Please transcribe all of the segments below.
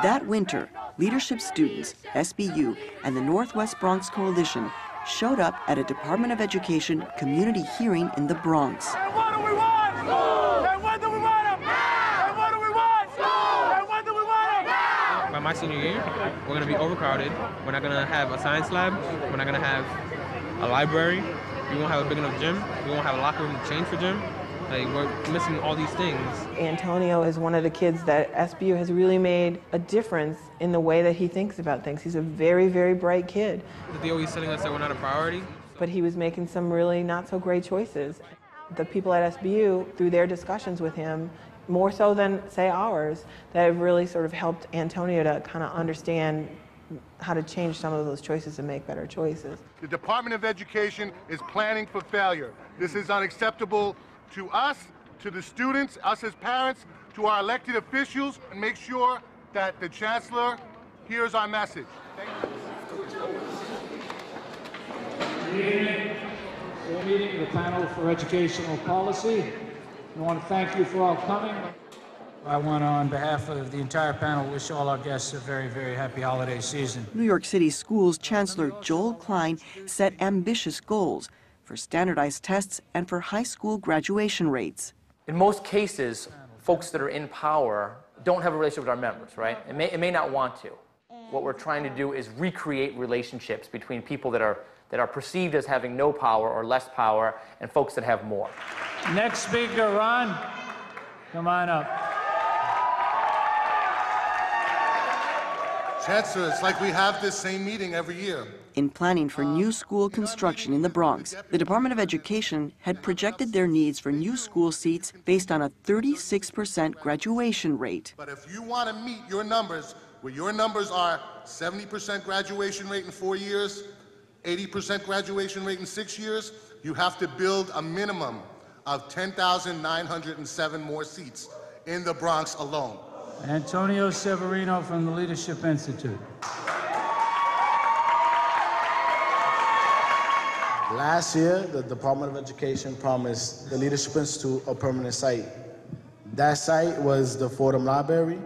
That winter, leadership students, SBU, and the Northwest Bronx Coalition showed up at a Department of Education community hearing in the Bronx. And what do we want? School! And when do we want them? Now! And what do we want? School! And when do we want them? Now! By my senior year, we're going to be overcrowded. We're not going to have a science lab. We're not going to have a library. We won't have a big enough gym. We won't have a locker room to change for gym. Like, we're missing all these things. Antonio is one of the kids that SBU has really made a difference in the way that he thinks about things. He's a very, very bright kid. They're always telling us that we're not a priority. But he was making some really not so great choices. The people at SBU, through their discussions with him, more so than, say, ours, that have really sort of helped Antonio to kind of understand how to change some of those choices and make better choices. The Department of Education is planning for failure. This is unacceptable to us, to the students, us as parents, to our elected officials, and make sure that the Chancellor hears our message. Good evening. We're meeting the panel for educational policy. I want to thank you for all coming. I want to, on behalf of the entire panel, wish all our guests a very, very happy holiday season. New York City Schools Chancellor Joel Klein set ambitious goals for standardized tests and for high school graduation rates. In most cases, folks that are in power don't have a relationship with our members, right? It may not want to. What we're trying to do is recreate relationships between people that are perceived as having no power or less power and folks that have more. Next speaker, Ron, come on up. Chancellor, it's like we have this same meeting every year. In planning for new school construction in the Bronx, the Department of Education had projected their needs for new school seats based on a 36% graduation rate. But if you want to meet your numbers, where your numbers are 70% graduation rate in 4 years, 80% graduation rate in 6 years, you have to build a minimum of 10,907 more seats in the Bronx alone. Antonio Severino from the Leadership Institute. Last year, the Department of Education promised the Leadership Institute a permanent site. That site was the Fordham Library,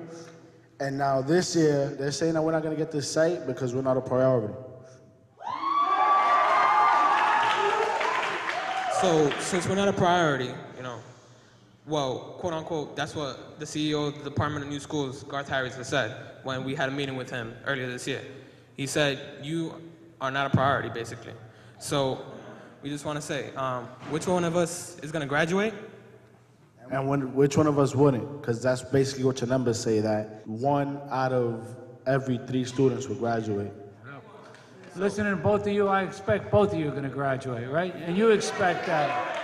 and now this year, they're saying that we're not going to get this site because we're not a priority. So, since we're not a priority, well, quote unquote, that's what the CEO of the Department of New Schools, Garth Harris, has said when we had a meeting with him earlier this year. He said, you are not a priority, basically. So we just want to say, which one of us is going to graduate? And which one of us wouldn't? Because that's basically what your numbers say, that 1 out of every 3 students will graduate. Listening to both of you, I expect both of you are going to graduate, right? And you expect that.